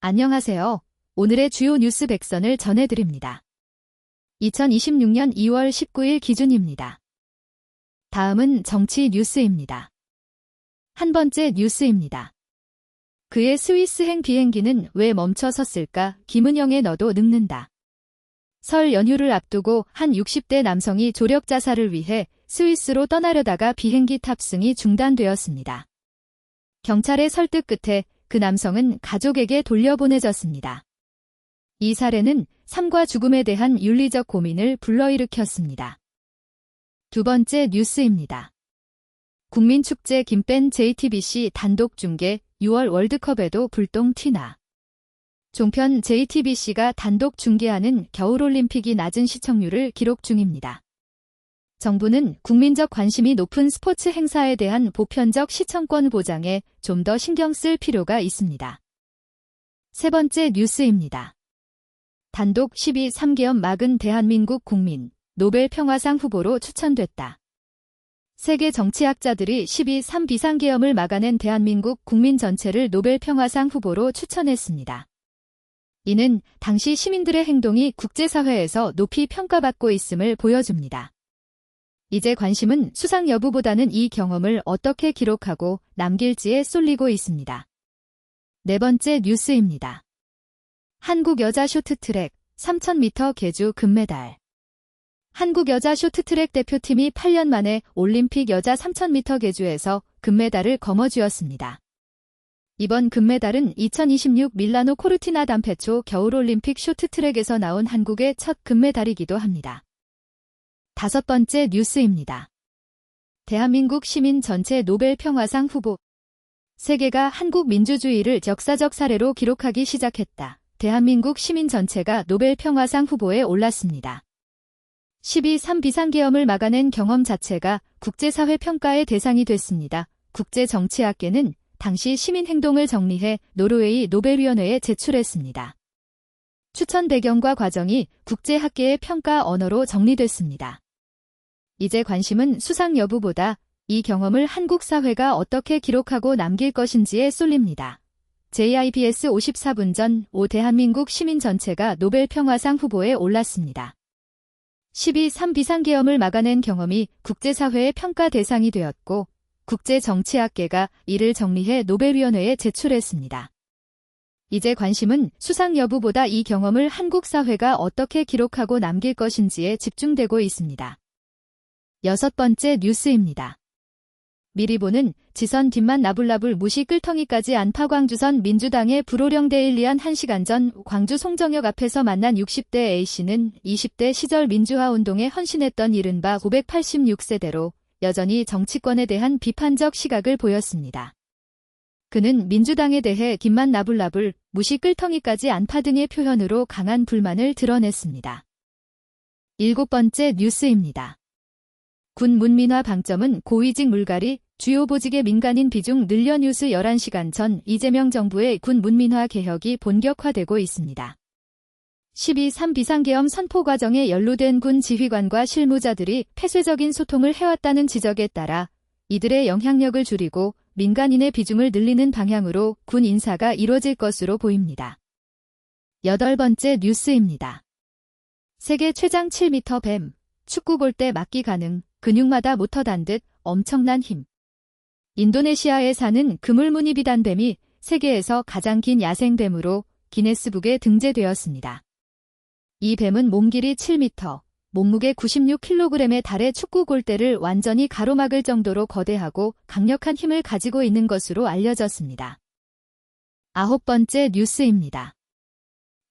안녕하세요. 오늘의 주요 뉴스 100선을 전해드립니다. 2026년 2월 19일 기준입니다. 다음은 정치 뉴스입니다. 한 번째 뉴스입니다. 그의 스위스행 비행기는 왜 멈춰 섰을까? 김은영의 너도 늙는다. 설 연휴를 앞두고 한 60대 남성이 조력 자살을 위해 스위스로 떠나려다가 비행기 탑승이 중단되었습니다. 경찰의 설득 끝에 그 남성은 가족에게 돌려보내졌습니다. 이 사례는 삶과 죽음에 대한 윤리적 고민을 불러일으켰습니다. 두 번째 뉴스입니다. 국민축제 김밴 JTBC 단독 중계 6월 월드컵에도 불똥 튀나. 종편 JTBC가 단독 중계하는 겨울올림픽이 낮은 시청률을 기록 중입니다. 정부는 국민적 관심이 높은 스포츠 행사에 대한 보편적 시청권 보장에 좀 더 신경 쓸 필요가 있습니다. 세 번째 뉴스입니다. 단독 12.3계엄 막은 대한민국 국민, 노벨 평화상 후보로 추천됐다. 세계 정치학자들이 12.3 비상계엄을 막아낸 대한민국 국민 전체를 노벨 평화상 후보로 추천했습니다. 이는 당시 시민들의 행동이 국제사회에서 높이 평가받고 있음을 보여줍니다. 이제 관심은 수상 여부보다는 이 경험을 어떻게 기록하고 남길지에 쏠리고 있습니다. 네 번째 뉴스입니다. 한국 여자 쇼트트랙 3000m 계주 금메달. 한국 여자 쇼트트랙 대표팀이 8년 만에 올림픽 여자 3000m 계주에서 금메달을 거머쥐었습니다. 이번 금메달은 2026 밀라노 코르티나 담페초 겨울올림픽 쇼트트랙에서 나온 한국의 첫 금메달이기도 합니다. 다섯 번째 뉴스입니다. 대한민국 시민 전체 노벨 평화상 후보. 세계가 한국 민주주의를 역사적 사례로 기록하기 시작했다. 대한민국 시민 전체가 노벨 평화상 후보에 올랐습니다. 12.3 비상계엄을 막아낸 경험 자체가 국제사회 평가의 대상이 됐습니다. 국제정치학계는 당시 시민행동을 정리해 노르웨이 노벨위원회에 제출했습니다. 추천 배경과 과정이 국제학계의 평가 언어로 정리됐습니다. 이제 관심은 수상 여부보다 이 경험을 한국 사회가 어떻게 기록하고 남길 것인지에 쏠립니다. JIBS 54분 전 대한민국 시민 전체가 노벨 평화상 후보에 올랐습니다. 12.3 비상계엄을 막아낸 경험이 국제사회의 평가 대상이 되었고 국제정치학계가 이를 정리해 노벨위원회에 제출했습니다. 이제 관심은 수상 여부보다 이 경험을 한국 사회가 어떻게 기록하고 남길 것인지에 집중되고 있습니다. 여섯 번째 뉴스입니다. 미리 보는 지선 뒷만 나불나불 무시 끌텅이까지 안파광주선 민주당의 불호령 데일리안 1시간 전 광주 송정역 앞에서 만난 60대 A씨는 20대 시절 민주화 운동에 헌신했던 이른바 586세대로 여전히 정치권에 대한 비판적 시각을 보였습니다. 그는 민주당에 대해 뒷만 나불나불, 무시 끌텅이까지 안파 등의 표현으로 강한 불만을 드러냈습니다. 일곱 번째 뉴스입니다. 군 문민화 방점은 고위직 물갈이, 주요 보직의 민간인 비중 늘려 뉴스 11시간 전 이재명 정부의 군 문민화 개혁이 본격화되고 있습니다. 12.3 비상계엄 선포 과정에 연루된 군 지휘관과 실무자들이 폐쇄적인 소통을 해왔다는 지적에 따라 이들의 영향력을 줄이고 민간인의 비중을 늘리는 방향으로 군 인사가 이뤄질 것으로 보입니다. 여덟 번째 뉴스입니다. 세계 최장 7m 뱀, 축구 골대 맞기 가능, 근육마다 모터 단 듯 엄청난 힘. 인도네시아에 사는 그물무늬 비단뱀이 세계에서 가장 긴 야생뱀으로 기네스북에 등재되었습니다. 이 뱀은 몸 길이 7m, 몸무게 96kg에 달해 축구 골대를 완전히 가로막을 정도로 거대하고 강력한 힘을 가지고 있는 것으로 알려졌습니다. 아홉 번째 뉴스입니다.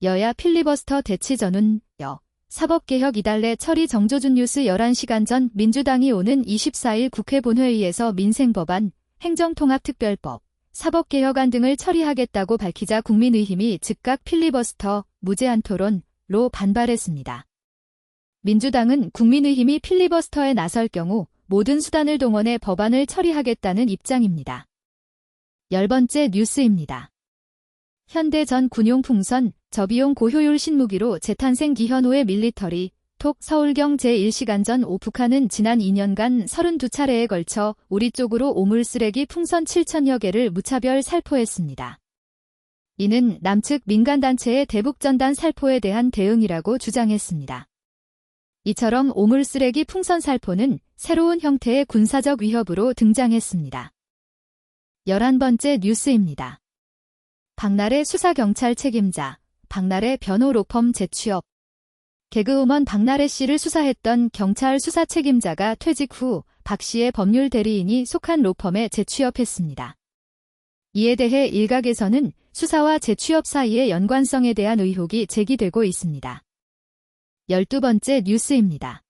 여야 필리버스터 대치 전운, 사법개혁 이달래 처리 정조준 뉴스 11시간 전 민주당이 오는 24일 국회 본회의에서 민생법안, 행정통합특별법, 사법개혁안 등을 처리하겠다고 밝히자 국민의힘이 즉각 필리버스터, 무제한 토론로 반발했습니다. 민주당은 국민의힘이 필리버스터에 나설 경우 모든 수단을 동원해 법안을 처리하겠다는 입장입니다. 열 번째 뉴스입니다. 현대 전 군용 풍선, 저비용 고효율 신무기로 재탄생 기현호의 밀리터리, 톡 서울경 제1시간 전 북한은 지난 2년간 32차례에 걸쳐 우리 쪽으로 오물 쓰레기 풍선 7,000여 개를 무차별 살포했습니다. 이는 남측 민간단체의 대북전단 살포에 대한 대응이라고 주장했습니다. 이처럼 오물쓰레기 풍선 살포는 새로운 형태의 군사적 위협으로 등장했습니다. 11번째 뉴스입니다. 박나래 수사경찰 책임자, 박나래 변호 로펌 재취업. 개그우먼 박나래 씨를 수사했던 경찰 수사 책임자가 퇴직 후 박 씨의 법률 대리인이 속한 로펌에 재취업했습니다. 이에 대해 일각에서는 수사와 재취업 사이의 연관성에 대한 의혹이 제기되고 있습니다. 12번째 뉴스입니다.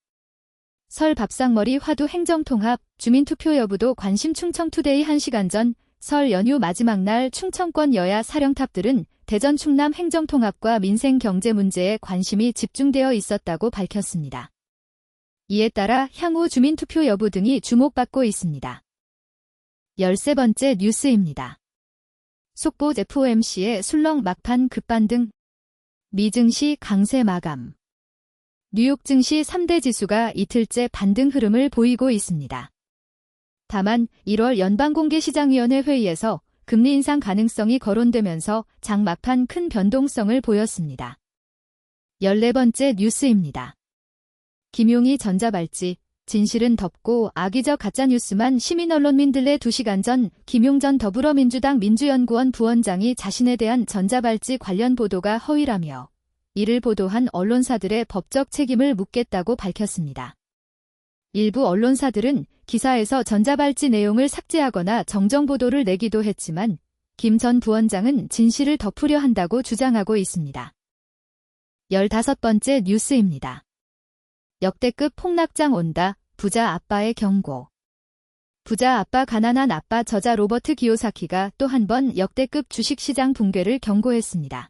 설 밥상머리 화두 행정통합, 주민투표 여부도 관심 충청투데이 1시간 전 설 연휴 마지막 날 충청권 여야 사령탑들은 대전 충남 행정통합과 민생 경제 문제에 관심이 집중되어 있었다고 밝혔습니다. 이에 따라 향후 주민투표 여부 등이 주목받고 있습니다. 13번째 뉴스입니다. 속보 FOMC의 술렁 막판 급반 등 미증시 강세 마감. 뉴욕 증시 3대 지수가 이틀째 반등 흐름을 보이고 있습니다. 다만 1월 연방공개시장위원회 회의에서 금리 인상 가능성이 거론되면서 장 막판 큰 변동성을 보였습니다. 14번째 뉴스입니다. 김용희 전자발찌, 진실은 덮고 악의적 가짜뉴스만 시민언론 민들레 2시간 전 김용 전 더불어민주당 민주연구원 부원장이 자신에 대한 전자발찌 관련 보도가 허위라며 이를 보도한 언론사들의 법적 책임을 묻겠다고 밝혔습니다. 일부 언론사들은 기사에서 전자발찌 내용을 삭제하거나 정정보도를 내기도 했지만 김 전 부원장은 진실을 덮으려 한다고 주장하고 있습니다. 15번째 뉴스입니다. 역대급 폭락장 온다, 부자 아빠의 경고. 부자 아빠 가난한 아빠 저자 로버트 기요사키가 또 한 번 역대급 주식시장 붕괴를 경고했습니다.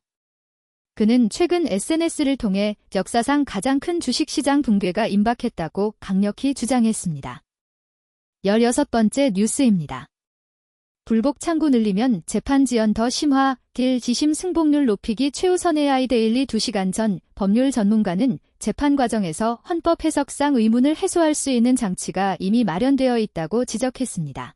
그는 최근 SNS를 통해 역사상 가장 큰 주식시장 붕괴가 임박했다고 강력히 주장했습니다. 16번째 뉴스입니다. 불복 창구 늘리면 재판 지연 더 심화, 딜 지심 승복률 높이기 최우선 AI 데일리 2시간 전 법률 전문가는 재판 과정에서 헌법 해석상 의문을 해소할 수 있는 장치가 이미 마련되어 있다고 지적했습니다.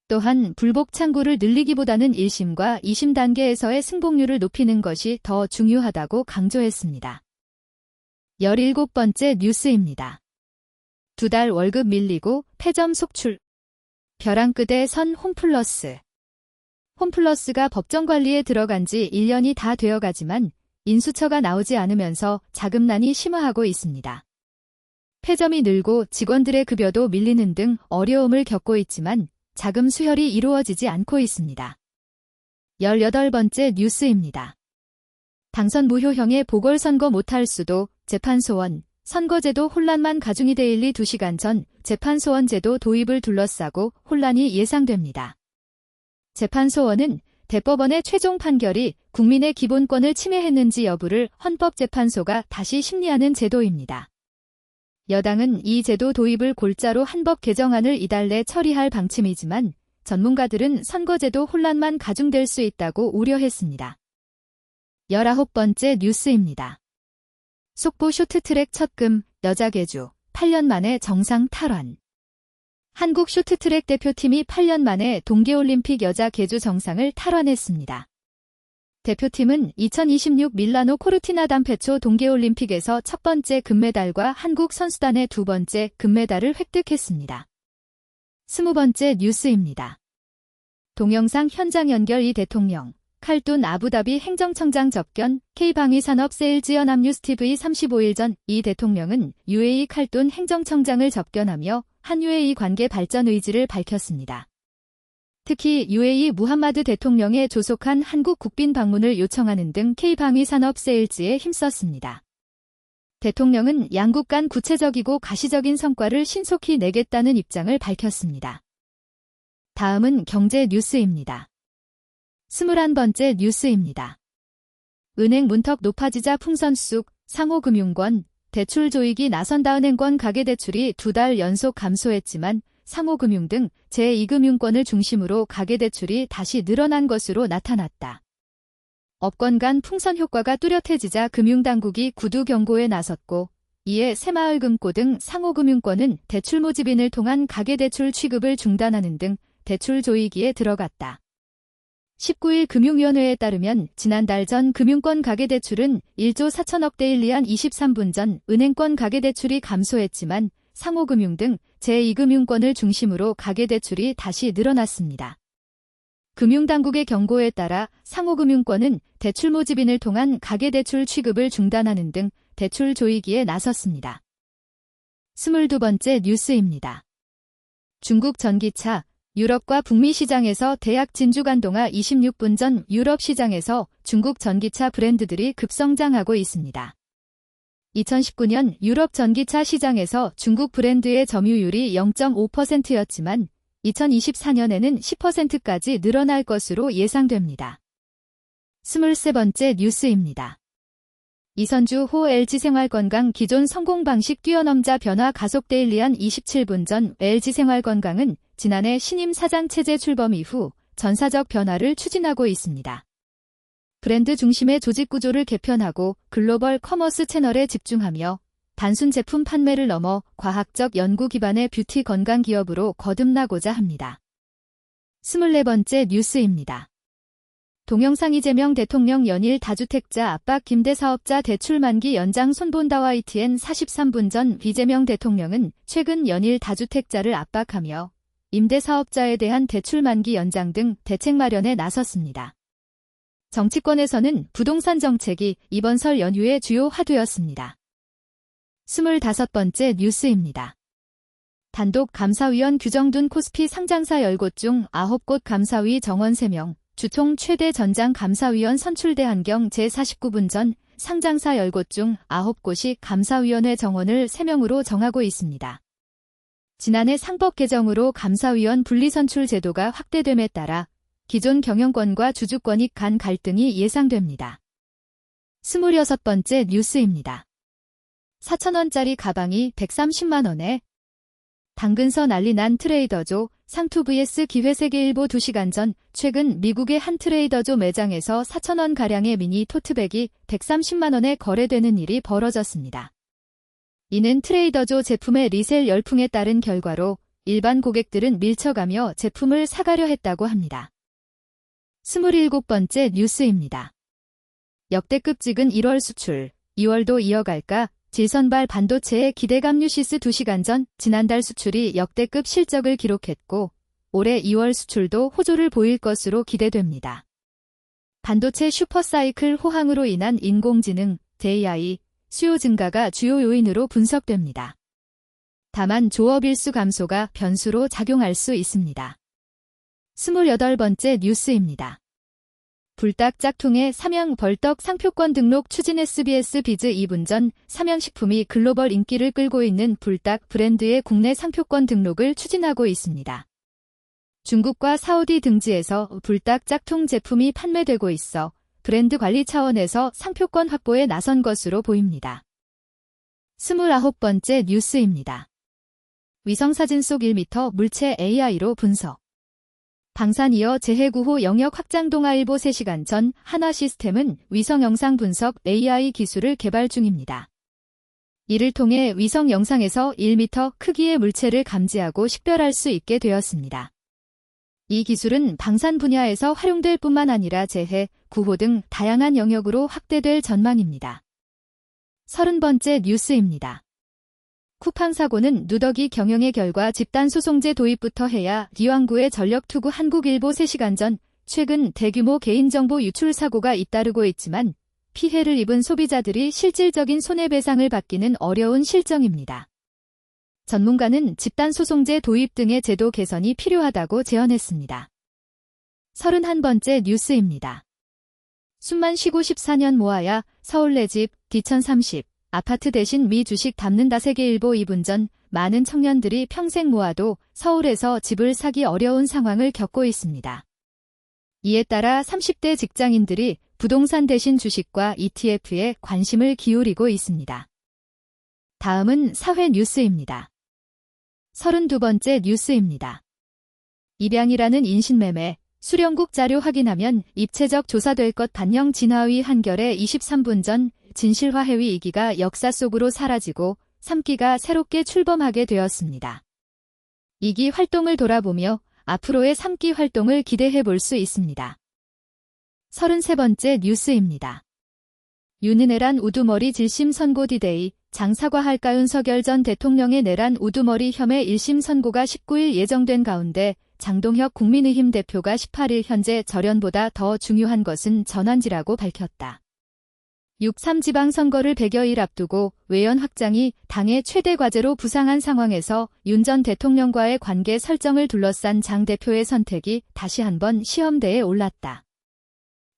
또한 불복 창구를 늘리기보다는 1심과 2심 단계에서의 승복률을 높이는 것이 더 중요하다고 강조했습니다. 17번째 뉴스입니다. 2달 월급 밀리고 폐점 속출. 벼랑 끝에 선 홈플러스. 홈플러스가 법정 관리에 들어간 지 1년이 다 되어가지만 인수처가 나오지 않으면서 자금난이 심화하고 있습니다. 폐점이 늘고 직원들의 급여도 밀리는 등 어려움을 겪고 있지만 자금 수혈이 이루어지지 않고 있습니다. 18번째 뉴스입니다. 당선 무효형의 보궐선거 못할 수도, 재판소원, 선거제도 혼란만 가중이 데일리 2시간 전 재판소원제도 도입을 둘러싸고 혼란이 예상됩니다. 재판소원은 대법원의 최종 판결이 국민의 기본권을 침해했는지 여부를 헌법재판소가 다시 심리하는 제도입니다. 여당은 이 제도 도입을 골자로 한법 개정안을 이달 내 처리할 방침이지만 전문가들은 선거제도 혼란만 가중될 수 있다고 우려했습니다. 19번째 뉴스입니다. 속보 쇼트트랙 첫금, 여자 계주, 8년 만에 정상 탈환. 한국 쇼트트랙 대표팀이 8년 만에 동계올림픽 여자 계주 정상을 탈환했습니다. 대표팀은 2026 밀라노 코르티나 담페초 동계올림픽에서 첫 번째 금메달과 한국 선수단의 두 번째 금메달을 획득했습니다. 20번째 뉴스입니다. 동영상 현장 연결 이 대통령, 칼둔 아부다비 행정청장 접견, K방위산업 세일즈연합뉴스TV 35일 전 이 대통령은 UAE 칼둔 행정청장을 접견하며 한-UAE 관계 발전 의지를 밝혔습니다. 특히 UAE 무함마드 대통령의 조속한 한국 국빈 방문을 요청하는 등 K방위산업 세일즈에 힘썼습니다. 대통령은 양국 간 구체적이고 가시적인 성과를 신속히 내겠다는 입장을 밝혔습니다. 다음은 경제 뉴스입니다. 21번째 뉴스입니다. 은행 문턱 높아지자 풍선 쑥, 상호금융권, 대출 조익이 나선다. 은행권 가계대출이 2달 연속 감소했지만 상호금융 등 제2금융권을 중심으로 가계대출이 다시 늘어난 것으로 나타났다. 업권 간 풍선 효과가 뚜렷해지자 금융당국이 구두 경고에 나섰고 이에 새마을금고 등 상호금융권은 대출 모집인을 통한 가계대출 취급을 중단하는 등 대출 조이기에 들어갔다. 19일 금융위원회에 따르면 지난달 전 금융권 가계대출은 1조 4천억 대 1년 23분 전 은행권 가계대출이 감소했지만 상호금융 등 제2금융권을 중심으로 가계대출이 다시 늘어났습니다. 금융당국의 경고에 따라 상호금융권은 대출 모집인을 통한 가계대출 취급을 중단하는 등 대출 조이기에 나섰습니다. 22번째 뉴스입니다. 중국 전기차, 유럽과 북미 시장에서 대약 진주간동아 26분 전 유럽 시장에서 중국 전기차 브랜드들이 급성장하고 있습니다. 2019년 유럽 전기차 시장에서 중국 브랜드의 점유율이 0.5%였지만 2024년에는 10%까지 늘어날 것으로 예상됩니다. 23번째 뉴스입니다. 이선주 호 LG생활건강 기존 성공 방식 뛰어넘자 변화 가속 데일리안 27분 전 LG생활건강은 지난해 신임 사장 체제 출범 이후 전사적 변화를 추진하고 있습니다. 브랜드 중심의 조직 구조를 개편하고 글로벌 커머스 채널에 집중하며 단순 제품 판매를 넘어 과학적 연구 기반의 뷰티 건강 기업으로 거듭나고자 합니다. 24번째 뉴스입니다. 동영상 이재명 대통령 연일 다주택자 압박 김대 사업자 대출 만기 연장 손본다와 ETN 43분 전 이재명 대통령은 최근 연일 다주택자를 압박하며 임대 사업자에 대한 대출 만기 연장 등 대책 마련에 나섰습니다. 정치권에서는 부동산 정책이 이번 설 연휴의 주요 화두였습니다. 25번째 뉴스입니다. 단독 감사위원 규정둔 코스피 상장사 10곳 중 9곳 감사위 정원 3명, 주총 최대 전장 감사위원 선출대 한경 제49분 전 상장사 10곳 중 9곳이 감사위원회 정원을 3명으로 정하고 있습니다. 지난해 상법 개정으로 감사위원 분리선출 제도가 확대됨에 따라 기존 경영권과 주주권익 간 갈등이 예상됩니다. 26번째 뉴스입니다. 4,000원짜리 가방이 130만원에 당근서 난리 난 트레이더조 상투 vs 기회세계일보 2시간 전 최근 미국의 한 트레이더조 매장에서 4,000원가량의 미니 토트백이 130만원에 거래되는 일이 벌어졌습니다. 이는 트레이더조 제품의 리셀 열풍에 따른 결과로 일반 고객들은 밀쳐가며 제품을 사가려 했다고 합니다. 27번째 뉴스입니다. 역대급 찍은 1월 수출, 2월도 이어갈까? 질선발 반도체의 기대감 뉴시스 2시간 전 지난달 수출이 역대급 실적을 기록했고 올해 2월 수출도 호조를 보일 것으로 기대됩니다. 반도체 슈퍼사이클 호황으로 인한 인공지능, AI, 수요 증가가 주요 요인으로 분석됩니다. 다만 조업 일수 감소가 변수로 작용할 수 있습니다. 28번째 뉴스입니다. 불닭 짝퉁의 삼양 벌떡 상표권 등록 추진 SBS 비즈 2분 전 삼양식품이 글로벌 인기를 끌고 있는 불닭 브랜드의 국내 상표권 등록을 추진하고 있습니다. 중국과 사우디 등지에서 불닭 짝퉁 제품이 판매되고 있어 브랜드 관리 차원에서 상표권 확보에 나선 것으로 보입니다. 29번째 뉴스입니다. 위성사진 속 1m 물체 AI로 분석. 방산 이어 재해 구호 영역 확장 동아일보 3시간 전 한화시스템은 위성 영상 분석 AI 기술을 개발 중입니다. 이를 통해 위성 영상에서 1m 크기의 물체를 감지하고 식별할 수 있게 되었습니다. 이 기술은 방산 분야에서 활용될 뿐만 아니라 재해, 구호 등 다양한 영역으로 확대될 전망입니다. 30번째 뉴스입니다. 쿠팡 사고는 누더기 경영의 결과 집단소송제 도입부터 해야 리왕구의 전력투구 한국일보 3시간 전 최근 대규모 개인정보 유출 사고가 잇따르고 있지만 피해를 입은 소비자들이 실질적인 손해배상을 받기는 어려운 실정입니다. 전문가는 집단소송제 도입 등의 제도 개선이 필요하다고 제언했습니다. 31번째 뉴스입니다. 숨만 쉬고 14년 모아야 서울 내 집, D1030 아파트 대신 미 주식 담는다 세계일보 2분 전 많은 청년들이 평생 모아도 서울에서 집을 사기 어려운 상황을 겪고 있습니다. 이에 따라 30대 직장인들이 부동산 대신 주식과 ETF에 관심을 기울이고 있습니다. 다음은 사회 뉴스입니다. 32번째 뉴스입니다. 입양이라는 인신매매, 수령국 자료 확인하면 입체적 조사될 것 반영 진화위 한결의 23분 전 진실화 해위 2기가 역사 속으로 사라지고 3기가 새롭게 출범하게 되었습니다. 2기 활동을 돌아보며 앞으로의 3기 활동을 기대해 볼 수 있습니다. 33번째 뉴스입니다. 윤은혜란 우두머리 질심 선고 디데이, 장사과할까 윤석열 전 대통령의 내란 우두머리 혐의 1심 선고가 19일 예정된 가운데 장동혁 국민의힘 대표가 18일 현재 절연보다 더 중요한 것은 전환지라고 밝혔다. 6.3 지방선거를 100여일 앞두고 외연 확장이 당의 최대 과제로 부상한 상황에서 윤 전 대통령과의 관계 설정을 둘러싼 장 대표의 선택이 다시 한번 시험대에 올랐다.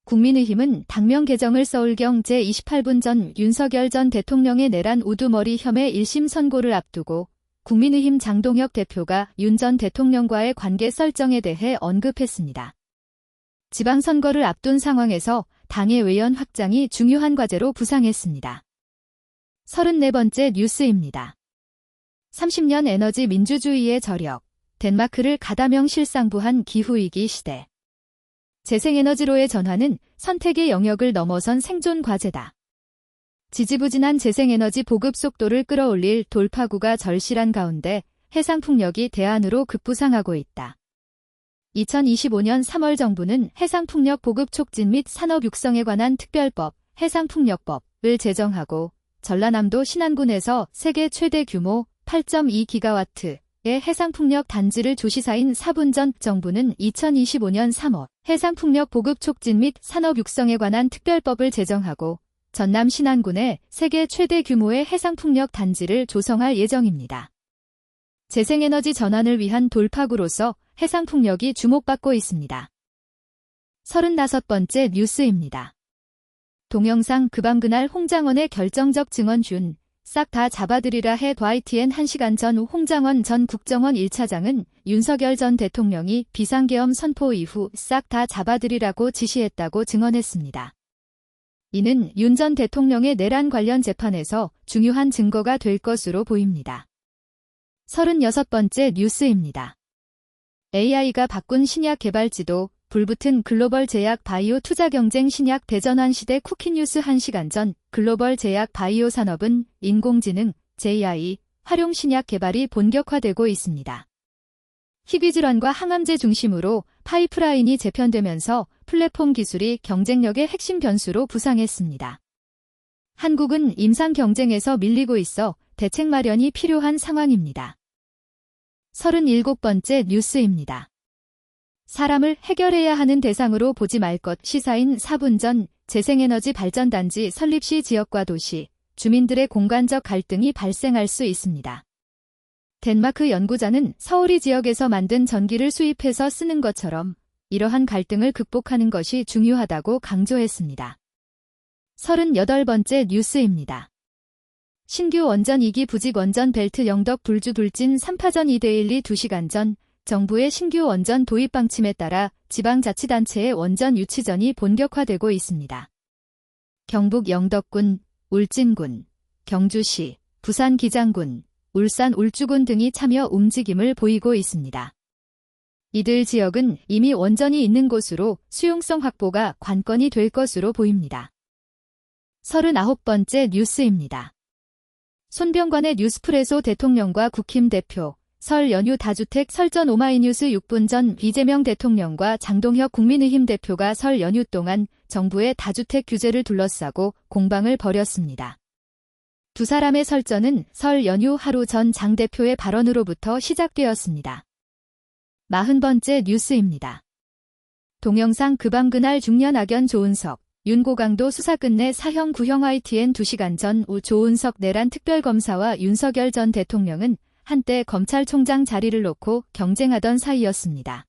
국민의힘은 당명 개정을 서울경 제28분 전 윤석열 전 대통령의 내란 우두머리 혐의 1심 선고를 앞두고 국민의힘 장동혁 대표가 윤 전 대통령과의 관계 설정에 대해 언급했습니다. 지방선거를 앞둔 상황에서 당의 외연 확장이 중요한 과제로 부상했습니다. 34번째 뉴스입니다. 30년 에너지 민주주의의 저력, 덴마크를 가다명 실상부한 기후위기 시대. 재생에너지로의 전환은 선택의 영역을 넘어선 생존 과제다. 지지부진한 재생에너지 보급 속도를 끌어올릴 돌파구가 절실한 가운데 해상풍력이 대안으로 급부상하고 있다. 2025년 3월 정부는 해상풍력 보급 촉진 및 산업 육성에 관한 특별법, 해상풍력법을 제정하고 전라남도 신안군에서 세계 최대 규모 8.2기가와트의 해상풍력 단지를 조시사인 4분 전 정부는 2025년 3월 해상풍력 보급 촉진 및 산업 육성에 관한 특별법을 제정하고 전남 신안군에 세계 최대 규모의 해상풍력 단지를 조성할 예정입니다. 재생에너지 전환을 위한 돌파구로서 해상풍력이 주목받고 있습니다. 35번째 뉴스입니다. 동영상 그밤 그날 홍장원의 결정적 증언 준, 싹 다 잡아들이라 해 YTN 1시간 전 홍장원 전 국정원 1차장은 윤석열 전 대통령이 비상계엄 선포 이후 싹 다 잡아들이라고 지시했다고 증언했습니다. 이는 윤 전 대통령의 내란 관련 재판에서 중요한 증거가 될 것으로 보입니다. 36번째 뉴스입니다. AI가 바꾼 신약 개발지도, 불붙은 글로벌 제약 바이오 투자 경쟁 신약 대전환 시대 쿠키뉴스 1시간 전 글로벌 제약 바이오 산업은 인공지능, AI, 활용 신약 개발이 본격화되고 있습니다. 희귀질환과 항암제 중심으로 파이프라인이 재편되면서 플랫폼 기술이 경쟁력의 핵심 변수로 부상했습니다. 한국은 임상 경쟁에서 밀리고 있어 대책 마련이 필요한 상황입니다. 37번째 뉴스입니다. 사람을 해결해야 하는 대상으로 보지 말 것 시사인 4분 전 재생에너지 발전단지 설립 시 지역과 도시, 주민들의 공간적 갈등이 발생할 수 있습니다. 덴마크 연구자는 서울이 지역에서 만든 전기를 수입해서 쓰는 것처럼 이러한 갈등을 극복하는 것이 중요하다고 강조했습니다. 38번째 뉴스입니다. 신규 원전 2기 부직 원전 벨트 영덕 불주 돌진 3파전 2대1리 2시간 전 정부의 신규 원전 도입 방침에 따라 지방자치단체의 원전 유치전이 본격화되고 있습니다. 경북 영덕군, 울진군, 경주시, 부산 기장군, 울산 울주군 등이 참여 움직임을 보이고 있습니다. 이들 지역은 이미 원전이 있는 곳으로 수용성 확보가 관건이 될 것으로 보입니다. 39번째 뉴스입니다. 손병관의 뉴스프레소 대통령과 국힘 대표, 설 연휴 다주택 설전 오마이뉴스 6분 전 이재명 대통령과 장동혁 국민의힘 대표가 설 연휴 동안 정부의 다주택 규제를 둘러싸고 공방을 벌였습니다. 두 사람의 설전은 설 연휴 하루 전 장 대표의 발언으로부터 시작되었습니다. 40번째 뉴스입니다. 동영상 그밤 그날 중년 악연 조은석, 윤고강도 수사 끝내 사형 구형 YTN 2시간 전 조은석 내란 특별검사와 윤석열 전 대통령은 한때 검찰총장 자리를 놓고 경쟁하던 사이였습니다.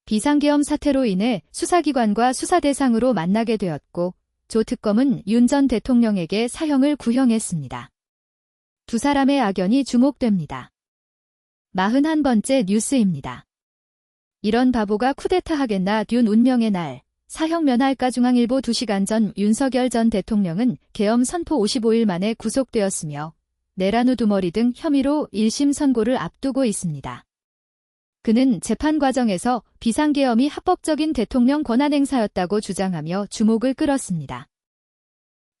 비상계엄 사태로 인해 수사기관과 수사 대상으로 만나게 되었고 조 특검은 윤 전 대통령에게 사형을 구형했습니다. 두 사람의 악연이 주목됩니다. 41번째 뉴스입니다. 이런 바보가 쿠데타 하겠나 듄 운명의 날. 사형 면할까 중앙일보 2시간 전 윤석열 전 대통령은 계엄 선포 55일 만에 구속되었으며 내란 우두머리 등 혐의로 1심 선고를 앞두고 있습니다. 그는 재판 과정에서 비상계엄이 합법적인 대통령 권한 행사였다고 주장하며 주목을 끌었습니다.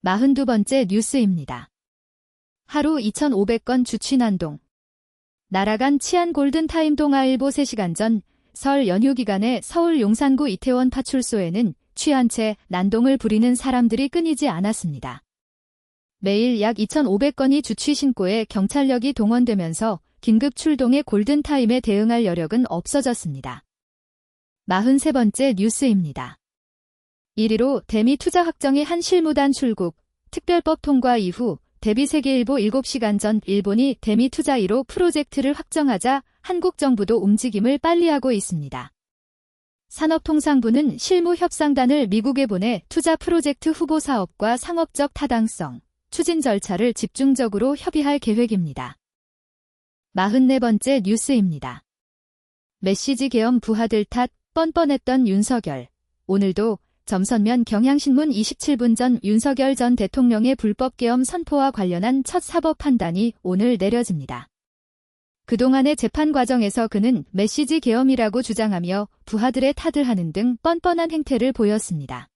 42번째 뉴스입니다. 하루 2,500건 주취난동. 날아간 치안 골든타임 동아일보 3시간 전 설 연휴 기간에 서울 용산구 이태원 파출소에는 취한 채 난동을 부리는 사람들이 끊이지 않았습니다. 매일 약 2,500건이 주취 신고에 경찰력이 동원되면서 긴급 출동의 골든타임에 대응할 여력은 없어졌습니다. 43번째 뉴스입니다. 1위로 대미 투자 확정의 한 실무단 출국, 특별법 통과 이후 대비세계일보 7시간 전 일본이 대미 투자 1호 프로젝트를 확정하자 한국 정부도 움직임을 빨리 하고 있습니다. 산업통상부는 실무협상단을 미국에 보내 투자 프로젝트 후보 사업과 상업적 타당성, 추진 절차를 집중적으로 협의할 계획입니다. 44번째 뉴스입니다. 메시지 계엄 부하들 탓 뻔뻔했던 윤석열. 오늘도 점선면 경향신문 27분 전 윤석열 전 대통령의 불법 계엄 선포와 관련한 첫 사법 판단이 오늘 내려집니다. 그동안의 재판 과정에서 그는 메시지 계엄이라고 주장하며 부하들의 탓을 하는 등 뻔뻔한 행태를 보였습니다.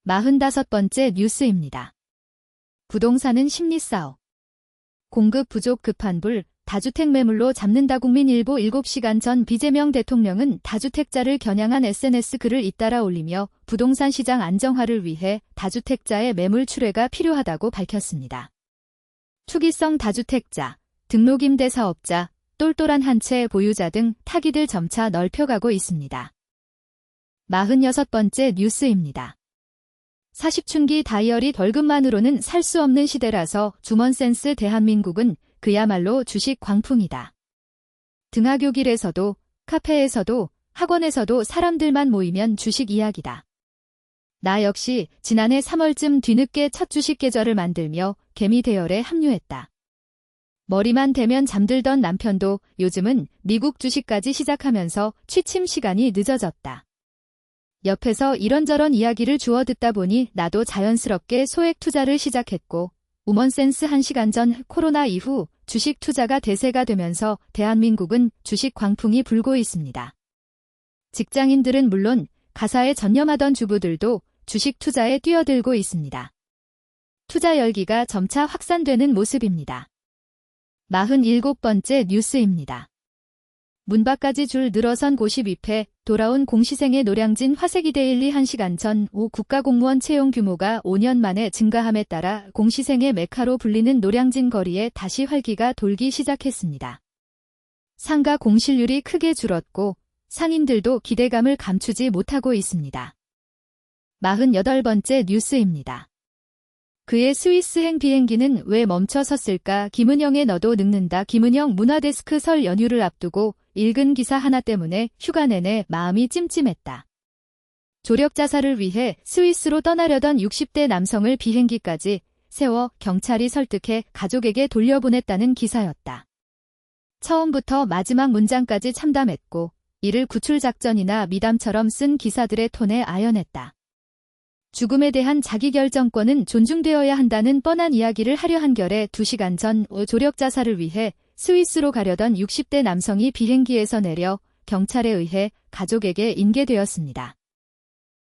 45번째 뉴스입니다. 부동산은 심리싸움. 공급 부족 급한 불, 다주택 매물로 잡는다. 국민일보 7시간 전 이재명 대통령은 다주택자를 겨냥한 SNS 글을 잇따라 올리며 부동산 시장 안정화를 위해 다주택자의 매물 출회가 필요하다고 밝혔습니다. 투기성 다주택자, 등록임대 사업자, 똘똘한 한 채 보유자 등 타깃을 점차 넓혀가고 있습니다. 46번째 뉴스입니다. 40춘기 다이어리 월급만으로는 살 수 없는 시대라서 주먼센스 대한민국은 그야말로 주식 광풍이다. 등하교길에서도, 카페에서도, 학원에서도 사람들만 모이면 주식 이야기다. 나 역시 지난해 3월쯤 뒤늦게 첫 주식 계좌를 만들며 개미 대열에 합류했다. 머리만 대면 잠들던 남편도 요즘은 미국 주식까지 시작하면서 취침 시간이 늦어졌다. 옆에서 이런저런 이야기를 주워 듣다 보니 나도 자연스럽게 소액 투자를 시작했고 우먼센스 1시간 전 코로나 이후 주식 투자가 대세가 되면서 대한민국은 주식 광풍이 불고 있습니다. 직장인들은 물론 가사에 전념하던 주부들도 주식 투자에 뛰어들고 있습니다. 투자 열기가 점차 확산되는 모습입니다. 47번째 뉴스입니다. 문 밖까지 줄 늘어선 고시뷔페, 돌아온 공시생의 노량진 화세기 데일리 1시간 전 오 국가공무원 채용 규모가 5년 만에 증가함에 따라 공시생의 메카로 불리는 노량진 거리에 다시 활기가 돌기 시작했습니다. 상가 공실률이 크게 줄었고 상인들도 기대감을 감추지 못하고 있습니다. 48번째 뉴스입니다. 그의 스위스행 비행기는 왜 멈춰 섰을까? 김은영의 너도 늙는다. 김은영 문화데스크 설 연휴를 앞두고 읽은 기사 하나 때문에 휴가 내내 마음이 찜찜했다. 조력 자살을 위해 스위스로 떠나려던 60대 남성을 비행기까지 세워 경찰이 설득해 가족에게 돌려보냈다는 기사였다. 처음부터 마지막 문장까지 참담했고 이를 구출작전이나 미담처럼 쓴 기사들의 톤에 아연했다. 죽음에 대한 자기결정권은 존중되어야 한다는 뻔한 이야기를 하려 한결에 2시간 전 조력 자살을 위해 스위스로 가려던 60대 남성이 비행기에서 내려 경찰에 의해 가족에게 인계되었습니다.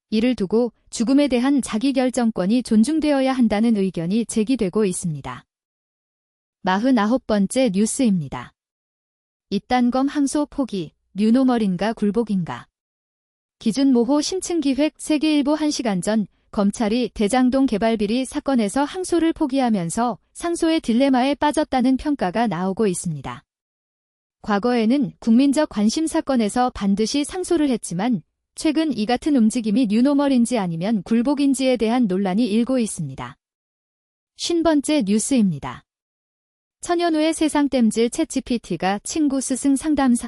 이를 두고 죽음에 대한 자기결정권이 존중되어야 한다는 의견이 제기되고 있습니다. 49번째 뉴스입니다. 이딴검 항소 포기, 뉴노멀인가 굴복인가. 기준모호 심층기획 세계일보 1시간 전 검찰이 대장동 개발 비리 사건에서 항소를 포기하면서 상소의 딜레마에 빠졌다는 평가가 나오고 있습니다. 과거에는 국민적 관심 사건에서 반드시 상소를 했지만 최근 이 같은 움직임이 뉴노멀인지 아니면 굴복인지에 대한 논란이 일고 있습니다. 50번째 뉴스입니다. 천연후의 세상 땜질 챗GPT가 친구 스승 상담사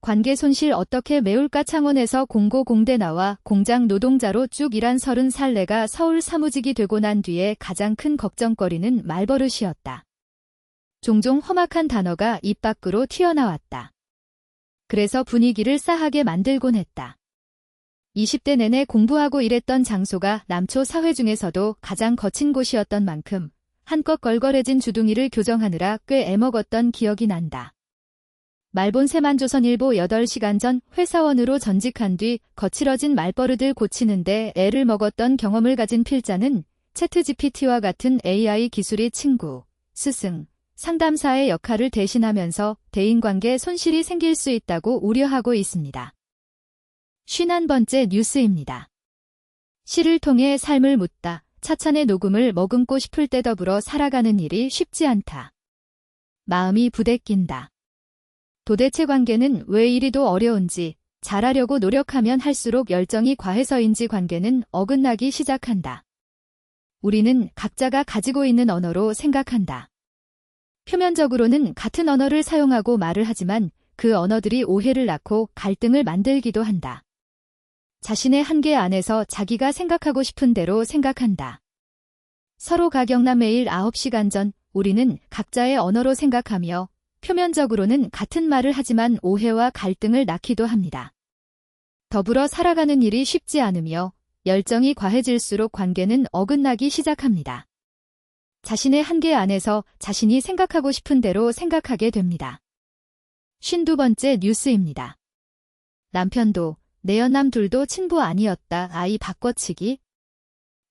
관계 손실 어떻게 메울까? 창원에서 공고공대 나와 공장 노동자로 쭉 일한 30살내가 서울 사무직이 되고 난 뒤에 가장 큰 걱정거리는 말버릇이었다. 종종 험악한 단어가 입 밖으로 튀어나왔다. 그래서 분위기를 싸하게 만들곤 했다. 20대 내내 공부하고 일했던 장소가 남초 사회 중에서도 가장 거친 곳이었던 만큼 한껏 걸걸해진 주둥이를 교정하느라 꽤 애먹었던 기억이 난다. 말본세만조선일보 8시간 전 회사원으로 전직한 뒤 거칠어진 말버릇을 고치는데 애를 먹었던 경험을 가진 필자는 챗GPT와 같은 AI 기술이 친구, 스승, 상담사의 역할을 대신하면서 대인관계 손실이 생길 수 있다고 우려하고 있습니다. 51번째 뉴스입니다. 시를 통해 삶을 묻다. 차찬의 녹음을 머금고 싶을 때 더불어 살아가는 일이 쉽지 않다. 마음이 부대낀다. 도대체 관계는 왜 이리도 어려운지, 잘하려고 노력하면 할수록 열정이 과해서인지 관계는 어긋나기 시작한다. 우리는 각자가 가지고 있는 언어로 생각한다. 표면적으로는 같은 언어를 사용하고 말을 하지만 그 언어들이 오해를 낳고 갈등을 만들기도 한다. 자신의 한계 안에서 자기가 생각하고 싶은 대로 생각한다. 서로 가격남 매일 9시간 전 우리는 각자의 언어로 생각하며 표면적으로는 같은 말을 하지만 오해와 갈등을 낳기도 합니다. 더불어 살아가는 일이 쉽지 않으며 열정이 과해질수록 관계는 어긋나기 시작합니다. 자신의 한계 안에서 자신이 생각하고 싶은 대로 생각하게 됩니다. 52번째 뉴스입니다. 남편도 내연남 둘도 친부 아니었다. 아이 바꿔치기.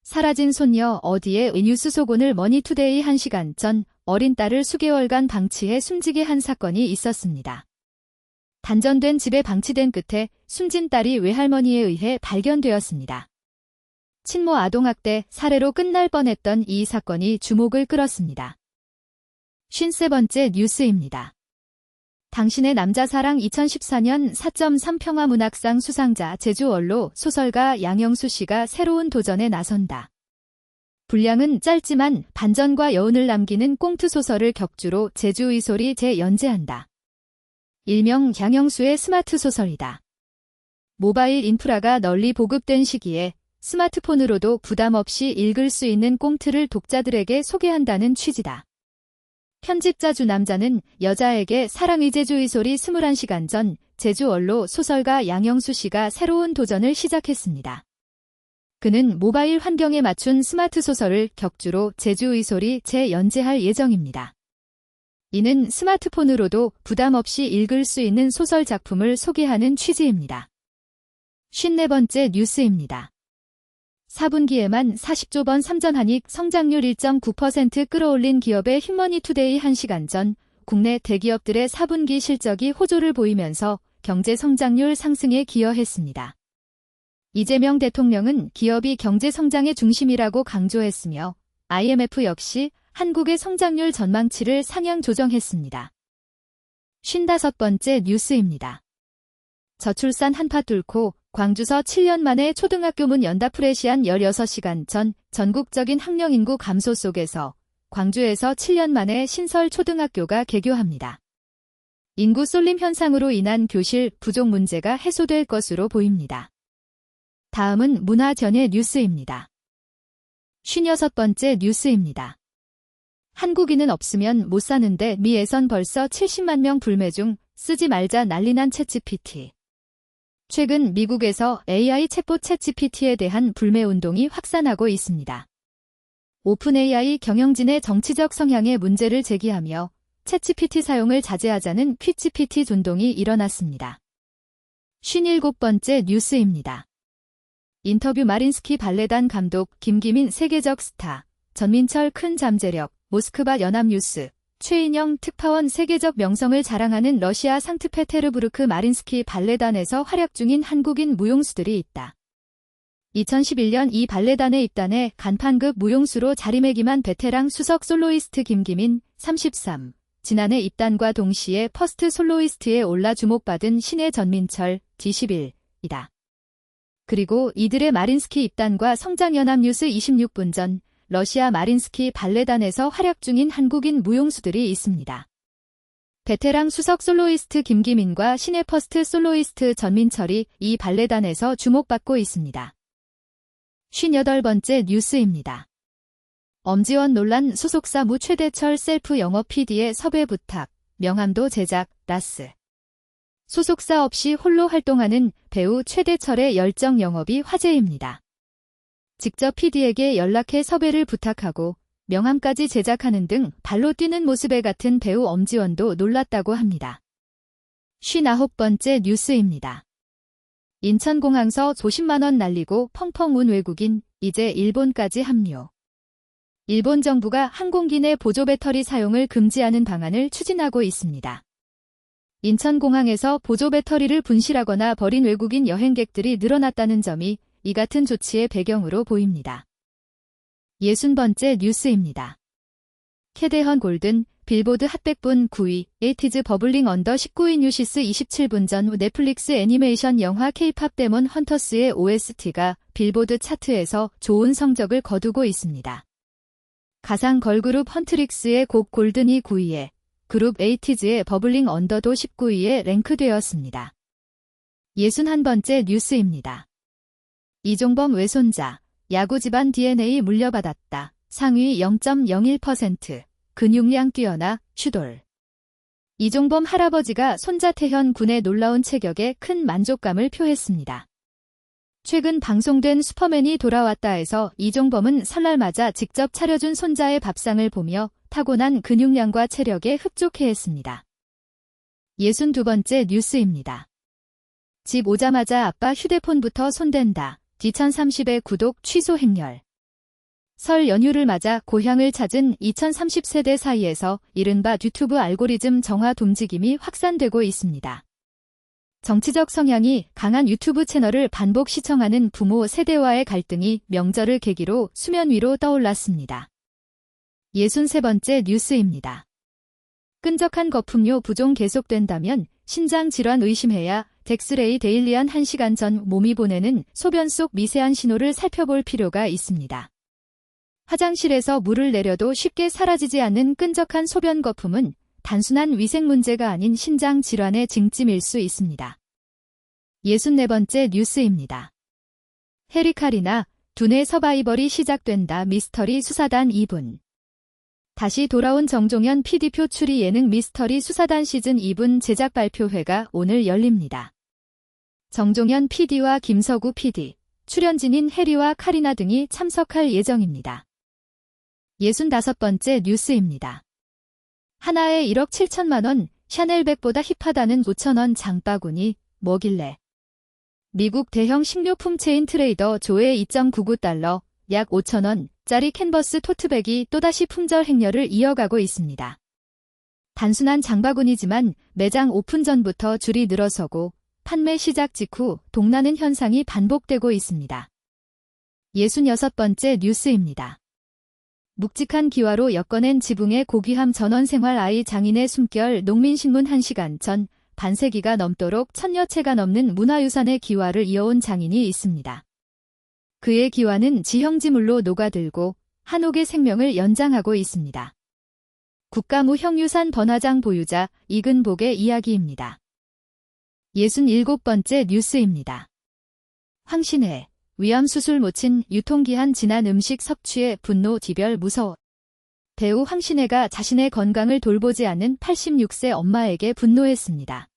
사라진 손녀 어디에 뉴스 속오늘 머니투데이 1시간 전 어린 딸을 수개월간 방치해 숨지게 한 사건이 있었습니다. 단전된 집에 방치된 끝에 숨진 딸이 외할머니에 의해 발견되었습니다. 친모 아동학대 살해로 끝날 뻔했던 이 사건이 주목을 끌었습니다. 53번째 뉴스입니다. 당신의 남자사랑 2014년 4.3 평화문학상 수상자 제주원로 소설가 양영수 씨가 새로운 도전에 나선다. 분량은 짧지만 반전과 여운을 남기는 꽁트 소설을 격주로 제주 의솔이 재연재한다. 일명 양영수의 스마트 소설이다. 모바일 인프라가 널리 보급된 시기에 스마트폰으로도 부담 없이 읽을 수 있는 꽁트를 독자들에게 소개한다는 취지다. 편집자 주 남자는 여자에게 사랑의 제주 의솔이 21시간 전 제주원로 소설가 양영수 씨가 새로운 도전을 시작했습니다. 그는 모바일 환경에 맞춘 스마트 소설을 격주로 제주 의솔이 재연재할 예정입니다. 이는 스마트폰으로도 부담 없이 읽을 수 있는 소설 작품을 소개하는 취지입니다. 54번째 뉴스입니다. 4분기에만 40조 번 삼전한익 성장률 1.9% 끌어올린 기업의 힘머니투데이 1시간 전 국내 대기업들의 4분기 실적이 호조를 보이면서 경제 성장률 상승에 기여했습니다. 이재명 대통령은 기업이 경제 성장의 중심이라고 강조했으며 IMF 역시 한국의 성장률 전망치를 상향 조정했습니다. 55번째 뉴스입니다. 저출산 한파 뚫고 광주서 7년 만에 초등학교 문 연다. 프레시안 16시간 전 전국적인 학령 인구 감소 속에서 광주에서 7년 만에 신설 초등학교가 개교합니다. 인구 쏠림 현상으로 인한 교실 부족 문제가 해소될 것으로 보입니다. 다음은 문화전의 뉴스입니다. 56번째 뉴스입니다. 한국인은 없으면 못 사는데 미에선 벌써 70만 명 불매 중 쓰지 말자 난리난 챗GPT. 최근 미국에서 AI 챗봇 챗GPT에 대한 불매 운동이 확산하고 있습니다. 오픈 AI 경영진의 정치적 성향의 문제를 제기하며 챗GPT 사용을 자제하자는 퀴GPT 운동이 일어났습니다. 57번째 뉴스입니다. 인터뷰 마린스키 발레단 감독 김기민 세계적 스타, 전민철 큰 잠재력, 모스크바 연합뉴스, 최인영 특파원 세계적 명성을 자랑하는 러시아 상트페테르부르크 마린스키 발레단에서 활약 중인 한국인 무용수들이 있다. 2011년 이 발레단에 입단해 간판급 무용수로 자리매김한 베테랑 수석 솔로이스트 김기민, 33. 지난해 입단과 동시에 퍼스트 솔로이스트에 올라 주목받은 신의 전민철, D11이다. 그리고 이들의 마린스키 입단과 성장연합뉴스 26분 전 러시아 마린스키 발레단에서 활약 중인 한국인 무용수들이 있습니다. 베테랑 수석 솔로이스트 김기민과 신의 퍼스트 솔로이스트 전민철이 이 발레단에서 주목받고 있습니다. 58번째 뉴스입니다. 엄지원 논란 소속사 무 최대철 셀프 영업 PD의 섭외 부탁, 명함도 제작, 라스. 소속사 없이 홀로 활동하는 배우 최대철의 열정 영업이 화제입니다. 직접 PD에게 연락해 섭외를 부탁하고 명함까지 제작하는 등 발로 뛰는 모습에 같은 배우 엄지원도 놀랐다고 합니다. 59번째 뉴스입니다. 인천공항서 50만 원 날리고 펑펑 운 외국인, 이제 일본까지 합류. 일본 정부가 항공기 내 보조 배터리 사용을 금지하는 방안을 추진하고 있습니다. 인천공항에서 보조 배터리를 분실하거나 버린 외국인 여행객들이 늘어났다는 점이 이 같은 조치의 배경으로 보입니다. 60번째 뉴스입니다. 캐데헌 골든, 빌보드 핫100분 9위, 에이티즈 버블링 언더 19위 뉴시스 27분 전 넷플릭스 애니메이션 영화 K-팝 데몬 헌터스의 OST가 빌보드 차트에서 좋은 성적을 거두고 있습니다. 가상 걸그룹 헌트릭스의 곡 골든이 9위에, 그룹 에이티즈의 버블링 언더도 19위에 랭크되었습니다. 61번째 뉴스입니다. 이종범 외손자, 야구 집안 DNA 물려받았다. 상위 0.01%, 근육량 뛰어나, 슈돌. 이종범 할아버지가 손자 태현 군의 놀라운 체격에 큰 만족감을 표했습니다. 최근 방송된 슈퍼맨이 돌아왔다에서 이종범은 설날 맞아 직접 차려준 손자의 밥상을 보며 타고난 근육량과 체력에 흡족해했습니다. 62번째 뉴스입니다. 집 오자마자 아빠 휴대폰부터 손댄다. D1030의 구독 취소 행렬. 설 연휴를 맞아 고향을 찾은 2030세대 사이에서 이른바 유튜브 알고리즘 정화 움직임이 확산되고 있습니다. 정치적 성향이 강한 유튜브 채널을 반복 시청하는 부모 세대와의 갈등이 명절을 계기로 수면 위로 떠올랐습니다. 63번째 뉴스입니다. 끈적한 거품료 부종 계속된다면 신장 질환 의심해야 덱스레이 데일리안 1시간 전 몸이 보내는 소변 속 미세한 신호를 살펴볼 필요가 있습니다. 화장실에서 물을 내려도 쉽게 사라지지 않는 끈적한 소변 거품은 단순한 위생 문제가 아닌 신장 질환의 징찜일 수 있습니다. 64번째 뉴스입니다. 해리 카리나, 두뇌 서바이벌이 시작된다. 미스터리 수사단 2분. 다시 돌아온 정종현 PD표 추리 예능 미스터리 수사단 시즌 2분 제작 발표회가 오늘 열립니다. 정종현 PD와 김서구 PD, 출연진인 해리와 카리나 등이 참석할 예정입니다. 65번째 뉴스입니다. 하나에 1억 7천만 원, 샤넬백보다 힙하다는 5천원 장바구니, 뭐길래. 미국 대형 식료품 체인 트레이더 조의 2.99달러, 약 5천원짜리 캔버스 토트백이 또다시 품절 행렬을 이어가고 있습니다. 단순한 장바구니지만 매장 오픈 전부터 줄이 늘어서고 판매 시작 직후 동나는 현상이 반복되고 있습니다. 66번째 뉴스입니다. 묵직한 기와로 엮어낸 지붕의 고귀함 전원생활 아이 장인의 숨결 농민신문 1시간 전 반세기가 넘도록 1000여 채가 넘는 문화유산의 기와를 이어온 장인이 있습니다. 그의 기와는 지형지물로 녹아들고 한옥의 생명을 연장하고 있습니다. 국가무 형유산 번화장 보유자 이근복의 이야기입니다. 67번째 뉴스입니다. 황신혜, 위암수술 모친 유통기한 지난 음식 섭취에 분노 디별 무서워. 배우 황신혜가 자신의 건강을 돌보지 않는 86세 엄마에게 분노했습니다.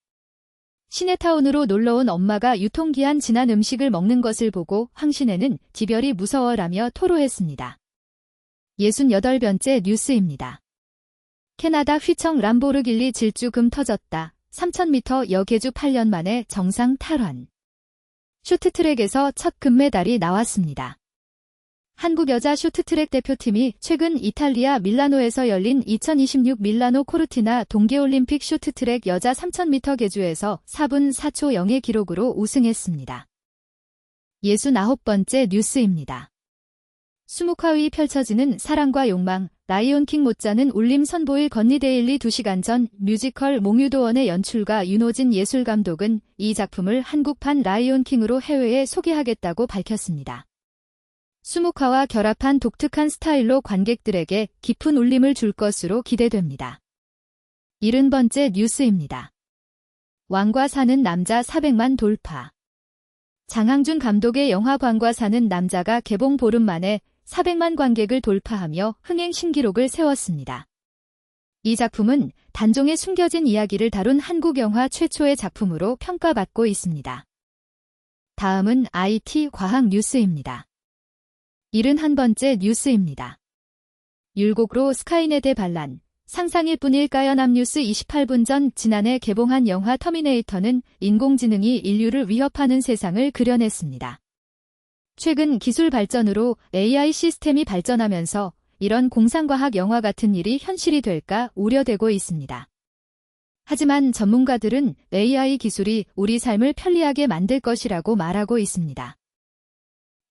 시내타운으로 놀러온 엄마가 유통기한 지난 음식을 먹는 것을 보고 황신혜는 디별이 무서워라며 토로했습니다. 68번째 뉴스입니다. 캐나다 휘청 람보르길리 질주 금 터졌다. 3000m 여계주 8년 만에 정상 탈환. 쇼트트랙에서 첫 금메달이 나왔습니다. 한국 여자 쇼트트랙 대표팀이 최근 이탈리아 밀라노에서 열린 2026 밀라노 코르티나 동계올림픽 쇼트트랙 여자 3000m 계주에서 4분 4초 0의 기록으로 우승했습니다. 69번째 뉴스입니다. 수묵화위 펼쳐지는 사랑과 욕망, 라이온킹 못지않은 울림 선보일 건니데일리 2시간 전 뮤지컬 몽유도원의 연출가 윤호진 예술감독은 이 작품을 한국판 라이온킹으로 해외에 소개하겠다고 밝혔습니다. 수묵화와 결합한 독특한 스타일로 관객들에게 깊은 울림을 줄 것으로 기대됩니다. 70번째 뉴스입니다. 왕과 사는 남자 400만 돌파. 장항준 감독의 영화 왕과 사는 남자가 개봉 보름 만에 400만 관객을 돌파하며 흥행 신기록을 세웠습니다. 이 작품은 단종의 숨겨진 이야기를 다룬 한국 영화 최초의 작품으로 평가받고 있습니다. 다음은 IT 과학 뉴스입니다. 71번째 뉴스입니다. 율곡으로 스카이넷의 반란, 상상일 뿐일까요? 남뉴스 28분 전 지난해 개봉한 영화 터미네이터는 인공지능이 인류를 위협하는 세상을 그려냈습니다. 최근 기술 발전으로 AI 시스템이 발전하면서 이런 공상과학 영화 같은 일이 현실이 될까 우려되고 있습니다. 하지만 전문가들은 AI 기술이 우리 삶을 편리하게 만들 것이라고 말하고 있습니다.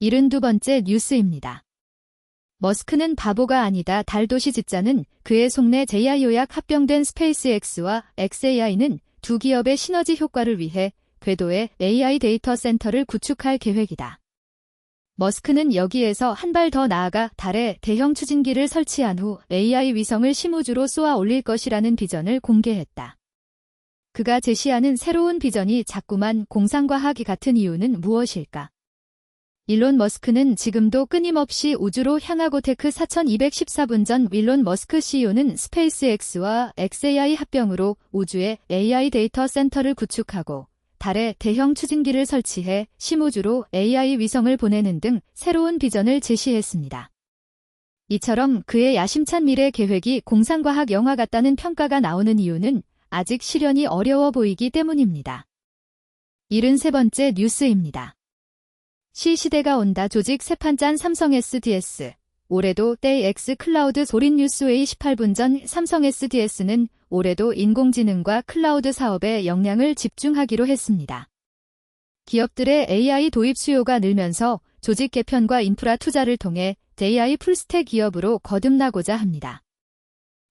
72번째 뉴스입니다. 머스크는 바보가 아니다. 달 도시 짓자는 그의 속내 JI 요약 합병된 스페이스X와 xAI는 두 기업의 시너지 효과를 위해 궤도에 AI 데이터 센터를 구축할 계획이다. 머스크는 여기에서 한 발 더 나아가 달에 대형 추진기를 설치한 후 AI 위성을 심우주로 쏘아 올릴 것이라는 비전을 공개했다. 그가 제시하는 새로운 비전이 자꾸만 공상과학이 같은 이유는 무엇일까? 일론 머스크는 지금도 끊임없이 우주로 향하고 테크 4214분 전 일론 머스크 CEO는 스페이스X와 xAI 합병으로 우주에 AI 데이터 센터를 구축하고 달에 대형 추진기를 설치해 심우주로 AI 위성을 보내는 등 새로운 비전을 제시했습니다. 이처럼 그의 야심찬 미래 계획이 공상과학 영화 같다는 평가가 나오는 이유는 아직 실현이 어려워 보이기 때문입니다. 73번째 뉴스입니다. 시대가 온다. 조직 세판짠 삼성 SDS. 올해도 때 X 클라우드 소린 뉴스웨이 18분 전 삼성 SDS는 올해도 인공지능과 클라우드 사업에 역량을 집중하기로 했습니다. 기업들의 AI 도입 수요가 늘면서 조직 개편과 인프라 투자를 통해 AI 풀스택 기업으로 거듭나고자 합니다.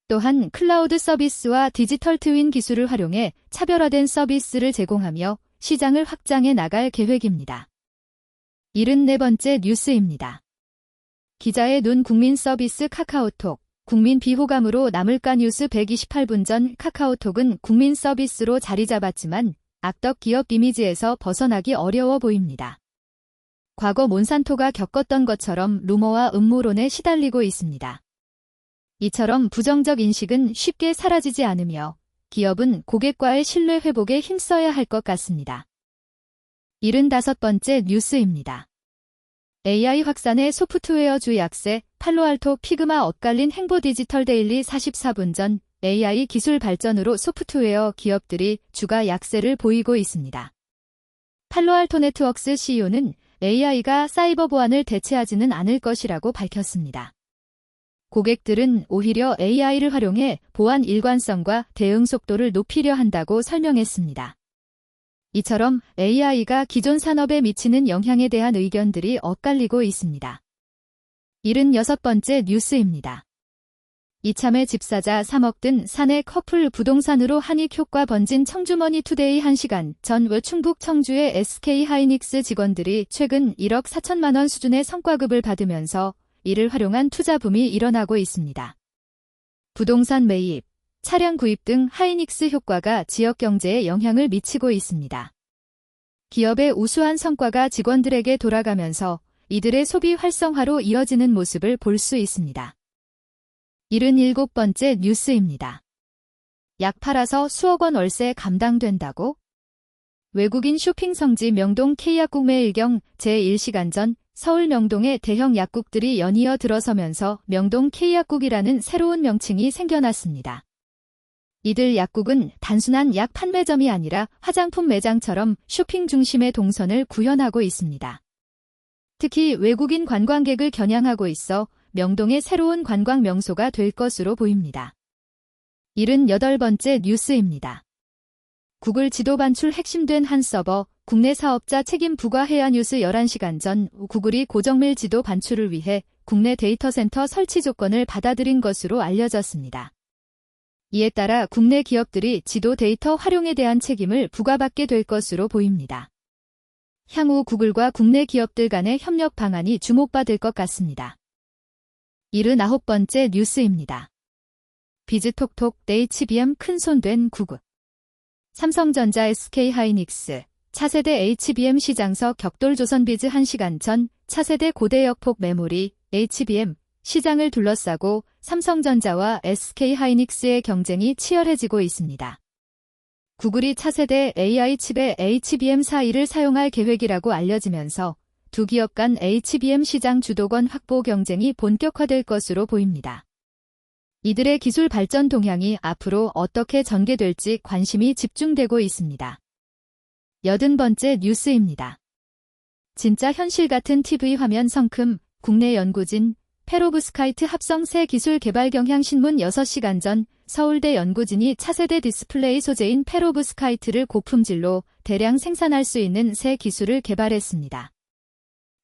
또한 클라우드 서비스와 디지털 트윈 기술을 활용해 차별화된 서비스를 제공하며 시장을 확장해 나갈 계획입니다. 74번째 뉴스입니다. 기자의 눈 국민 서비스 카카오톡. 국민 비호감으로 남을까 뉴스 128분 전 카카오톡은 국민 서비스로 자리 잡았지만 악덕 기업 이미지에서 벗어나기 어려워 보입니다. 과거 몬산토가 겪었던 것처럼 루머와 음모론에 시달리고 있습니다. 이처럼 부정적 인식은 쉽게 사라지지 않으며 기업은 고객과의 신뢰 회복에 힘써야 할 것 같습니다. 75번째 뉴스입니다. AI 확산의 소프트웨어주 약세, 팔로알토 피그마 엇갈린 행보 디지털 데일리 44분 전 AI 기술 발전으로 소프트웨어 기업들이 주가 약세를 보이고 있습니다. 팔로알토 네트워크스 CEO는 AI가 사이버 보안을 대체하지는 않을 것이라고 밝혔습니다. 고객들은 오히려 AI를 활용해 보안 일관성과 대응 속도를 높이려 한다고 설명했습니다. 이처럼 AI가 기존 산업에 미치는 영향에 대한 의견들이 엇갈리고 있습니다. 76번째 뉴스입니다. 이참에 집사자 3억 든 사내 커플 부동산으로 한익 효과 번진 청주머니 투데이 1시간 전 충북 청주의 SK하이닉스 직원들이 최근 1억 4천만 원 수준의 성과급을 받으면서 이를 활용한 투자 붐이 일어나고 있습니다. 부동산 매입, 차량 구입 등 하이닉스 효과가 지역 경제에 영향을 미치고 있습니다. 기업의 우수한 성과가 직원들에게 돌아가면서 이들의 소비 활성화로 이어지는 모습을 볼 수 있습니다. 77번째 뉴스입니다. 약 팔아서 수억 원 월세 감당된다고? 외국인 쇼핑 성지 명동 K약국 매일경 제1시간 전 서울 명동에 대형 약국들이 연이어 들어서면서 명동 K약국이라는 새로운 명칭이 생겨났습니다. 이들 약국은 단순한 약 판매점이 아니라 화장품 매장처럼 쇼핑 중심의 동선을 구현하고 있습니다. 특히 외국인 관광객을 겨냥하고 있어 명동의 새로운 관광 명소가 될 것으로 보입니다. 78번째 뉴스입니다. 구글 지도 반출 핵심된 한 서버, 국내 사업자 책임 부과해야 뉴스 11시간 전 구글이 고정밀 지도 반출을 위해 국내 데이터 센터 설치 조건을 받아들인 것으로 알려졌습니다. 이에 따라 국내 기업들이 지도 데이터 활용에 대한 책임을 부과받게 될 것으로 보입니다. 향후 구글과 국내 기업들 간의 협력 방안이 주목받을 것 같습니다. 79번째 뉴스입니다. 비즈톡톡 HBM 큰손된 구글. 삼성전자 SK하이닉스, 차세대 HBM 시장서 격돌 조선비즈 1시간 전 차세대 고대역폭 메모리 HBM 시장을 둘러싸고 삼성전자와 SK하이닉스의 경쟁이 치열해지고 있습니다. 구글이 차세대 AI 칩의 HBM42를 사용할 계획이라고 알려지면서 두 기업 간 HBM 시장 주도권 확보 경쟁이 본격화될 것으로 보입니다. 이들의 기술 발전 동향이 앞으로 어떻게 전개될지 관심이 집중되고 있습니다. 80번째 뉴스입니다. 진짜 현실 같은 TV 화면 성큼 국내 연구진 페로브스카이트 합성 새 기술 개발 경향 신문 6시간 전 서울대 연구진이 차세대 디스플레이 소재인 페로브스카이트를 고품질로 대량 생산할 수 있는 새 기술을 개발했습니다.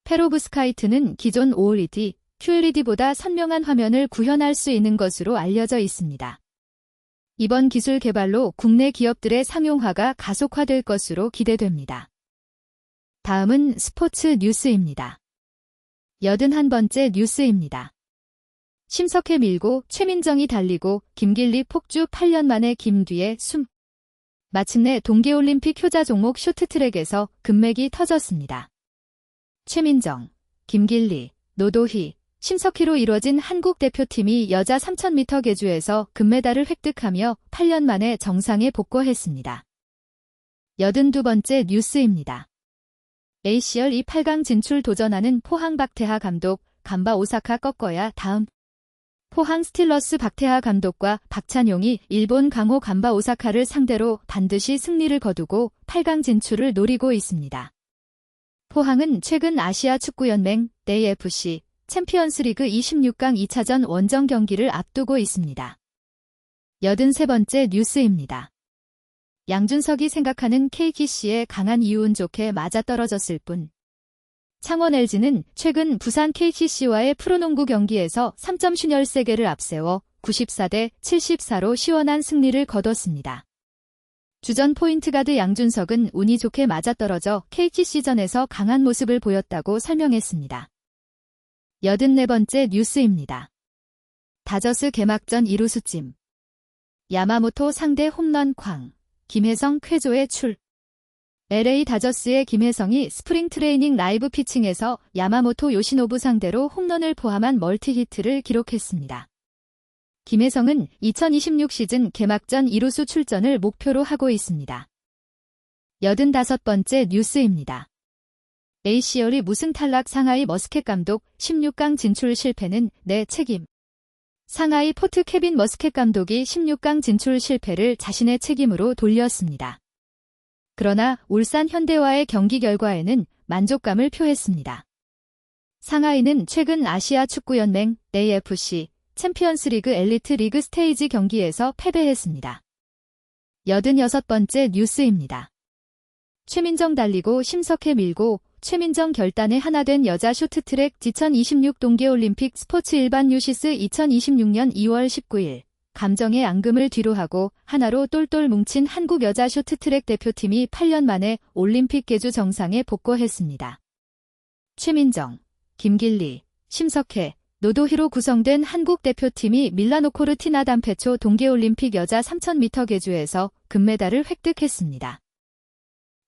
페로브스카이트는 기존 OLED, QLED보다 선명한 화면을 구현할 수 있는 것으로 알려져 있습니다. 이번 기술 개발로 국내 기업들의 상용화가 가속화될 것으로 기대됩니다. 다음은 스포츠 뉴스입니다. 81번째 뉴스입니다. 심석회 밀고 최민정이 달리고 김길리 폭주 8년 만에 김뒤에 숨. 마침내 동계올림픽 효자 종목 쇼트트랙에서 금맥이 터졌습니다. 최민정, 김길리, 노도희, 심석희로 이뤄진 한국 대표팀이 여자 3000m 계주에서 금메달을 획득하며 8년 만에 정상에 복귀했습니다. 82번째 뉴스입니다. ACL 8강 진출 도전하는 포항 박태하 감독, 간바 오사카 꺾어야 다음. 포항 스틸러스 박태하 감독과 박찬용이 일본 강호 간바 오사카를 상대로 반드시 승리를 거두고 8강 진출을 노리고 있습니다. 포항은 최근 아시아 축구연맹 AFC 챔피언스리그 26강 2차전 원정 경기를 앞두고 있습니다. 83번째 뉴스입니다. 양준석이 생각하는 KGC의 강한 이운 좋게 맞아떨어졌을 뿐. 창원 LG는 최근 부산 KGC와의 프로농구 경기에서 3점 슈녜세게를 앞세워 94대 74로 시원한 승리를 거뒀습니다. 주전 포인트가드 양준석은 운이 좋게 맞아떨어져 KGC전에서 강한 모습을 보였다고 설명했습니다. 84번째 뉴스입니다. 다저스 개막전 2루수찜. 야마모토 상대 홈런 쾅. 김혜성 쾌조에 출. LA 다저스의 김혜성이 스프링 트레이닝 라이브 피칭에서 야마모토 요시노부 상대로 홈런을 포함한 멀티히트를 기록했습니다. 김혜성은 2026 시즌 개막전 2루수 출전을 목표로 하고 있습니다. 85번째 뉴스입니다. ACL이 무승 탈락 상하이 머스켓 감독 16강 진출 실패는 내 책임. 상하이 포트 케빈 머스켓 감독이 16강 진출 실패를 자신의 책임으로 돌렸습니다. 그러나 울산 현대와의 경기 결과에는 만족감을 표했습니다. 상하이는 최근 아시아 축구연맹 AFC 챔피언스리그 엘리트 리그 스테이지 경기에서 패배했습니다. 86번째 뉴스입니다. 최민정 달리고 심석회 밀고 최민정 결단에 하나 된 여자 쇼트트랙 2026 동계올림픽 스포츠 일반 유시스 2026년 2월 19일 감정의 앙금을 뒤로하고 하나로 똘똘 뭉친 한국 여자 쇼트트랙 대표팀이 8년 만에 올림픽 계주 정상에 복귀했습니다. 최민정, 김길리, 심석회, 노도희로 구성된 한국 대표팀이 밀라노 코르티나 담페초 동계올림픽 여자 3000m 계주에서 금메달을 획득했습니다.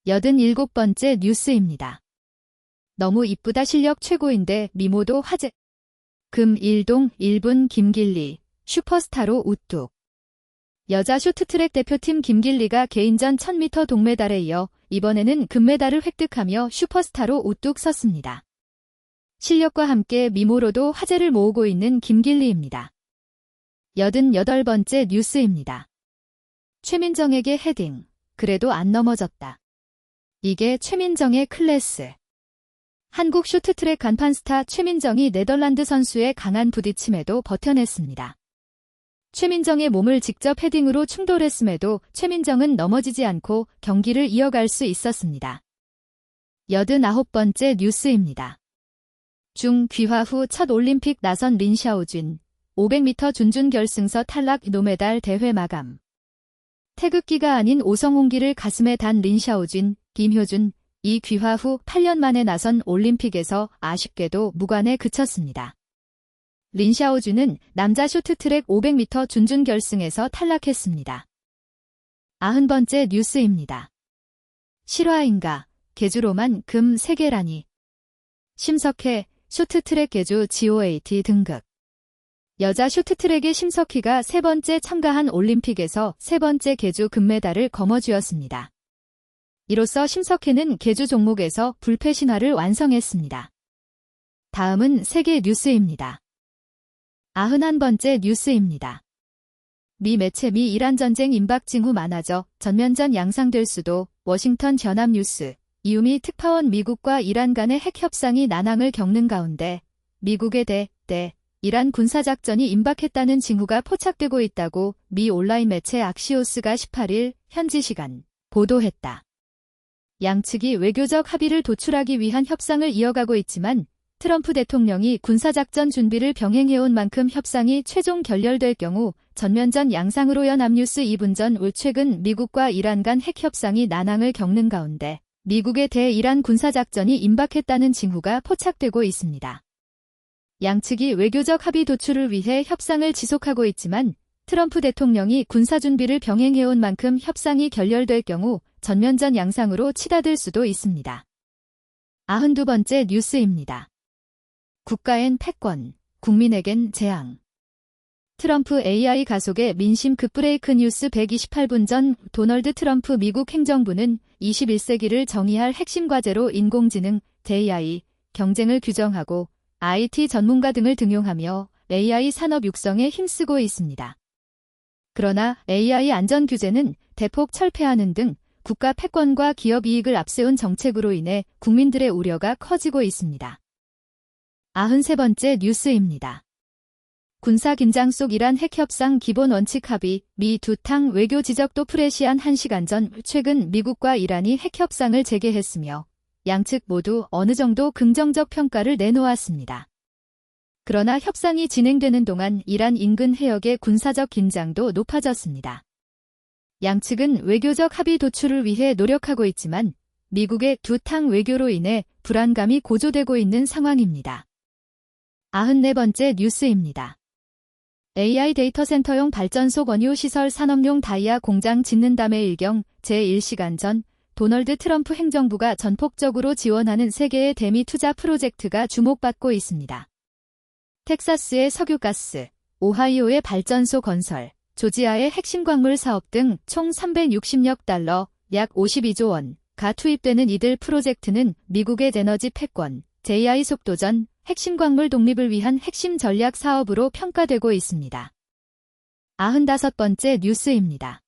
87번째 뉴스입니다. 너무 이쁘다 실력 최고인데 미모도 화제. 금 1동 1분 김길리, 슈퍼스타로 우뚝. 여자 쇼트트랙 대표팀 김길리가 개인전 1000m 동메달에 이어 이번에는 금메달을 획득하며 슈퍼스타로 우뚝 섰습니다. 실력과 함께 미모로도 화제를 모으고 있는 김길리입니다. 88번째 뉴스입니다. 최민정에게 헤딩, 그래도 안 넘어졌다. 이게 최민정의 클래스. 한국 쇼트트랙 간판 스타 최민정이 네덜란드 선수의 강한 부딪힘에도 버텨냈습니다. 최민정의 몸을 직접 헤딩으로 충돌했음에도 최민정은 넘어지지 않고 경기를 이어갈 수 있었습니다. 89번째 뉴스입니다. 중 귀화 후 첫 올림픽 나선 린샤오준, 500m 준준결승서 탈락 노메달 대회 마감. 태극기가 아닌 오성홍기를 가슴에 단 린샤오준, 김효준, 이 귀화 후 8년 만에 나선 올림픽에서 아쉽게도 무관에 그쳤습니다. 린샤오준은 남자 쇼트트랙 500m 준준결승에서 탈락했습니다. 90번째 뉴스입니다. 실화인가, 계주로만 금 3개라니. 심석회, 쇼트트랙 계주 GOAT 등극. 여자 쇼트트랙의 심석희가 3번째 참가한 올림픽에서 3번째 계주 금메달을 거머쥐었습니다. 이로써 심석희는 계주 종목에서 불패 신화를 완성했습니다. 다음은 세계 뉴스입니다. 91번째 뉴스입니다. 미 매체 미 이란 전쟁 임박 징후 많아져 전면전 양상될 수도. 워싱턴 연합뉴스. 이유미 특파원 미국과 이란 간의 핵 협상이 난항을 겪는 가운데 미국의 이란 군사작전이 임박했다는 징후가 포착되고 있다고 미 온라인 매체 악시오스가 18일 현지 시간 보도했다. 양측이 외교적 합의를 도출하기 위한 협상을 이어가고 있지만 트럼프 대통령이 군사작전 준비를 병행해온 만큼 협상이 최종 결렬될 경우 전면전 양상으로 연합뉴스 2분 전 올 최근 미국과 이란 간 핵협상이 난항을 겪는 가운데 미국의 대이란 군사작전이 임박했다는 징후가 포착되고 있습니다. 양측이 외교적 합의 도출을 위해 협상을 지속하고 있지만 트럼프 대통령이 군사준비를 병행해온 만큼 협상이 결렬될 경우 전면전 양상으로 치닫을 수도 있습니다. 92번째 뉴스입니다. 국가엔 패권, 국민에겐 재앙. 트럼프 AI 가속의 민심 급브레이크 뉴스 128분 전 도널드 트럼프 미국 행정부는 21세기를 정의할 핵심 과제로 인공지능, AI, 경쟁을 규정하고 IT 전문가 등을 등용하며 AI 산업 육성에 힘쓰고 있습니다. 그러나 AI 안전 규제는 대폭 철폐하는 등 국가 패권과 기업 이익을 앞세운 정책으로 인해 국민들의 우려가 커지고 있습니다. 93번째 뉴스입니다. 군사 긴장 속 이란 핵협상 기본 원칙 합의, 미 두 탕 외교 지적도 프레시안 1시간 전 최근 미국과 이란이 핵협상을 재개했으며 양측 모두 어느 정도 긍정적 평가를 내놓았습니다. 그러나 협상이 진행되는 동안 이란 인근 해역의 군사적 긴장도 높아졌습니다. 양측은 외교적 합의 도출을 위해 노력하고 있지만 미국의 두 탕 외교로 인해 불안감이 고조되고 있는 상황입니다. 94번째 뉴스입니다. AI 데이터 센터용 발전소 원유 시설 산업용 다이아 공장 짓는다며 일경 제1시간 전 도널드 트럼프 행정부가 전폭적으로 지원하는 세계의 대미 투자 프로젝트가 주목받고 있습니다. 텍사스의 석유가스, 오하이오의 발전소 건설, 조지아의 핵심 광물 사업 등 총 360억 달러, 약 52조 원가 투입되는 이들 프로젝트는 미국의 에너지 패권, AI 속도전, 핵심 광물 독립을 위한 핵심 전략 사업으로 평가되고 있습니다. 95번째 뉴스입니다.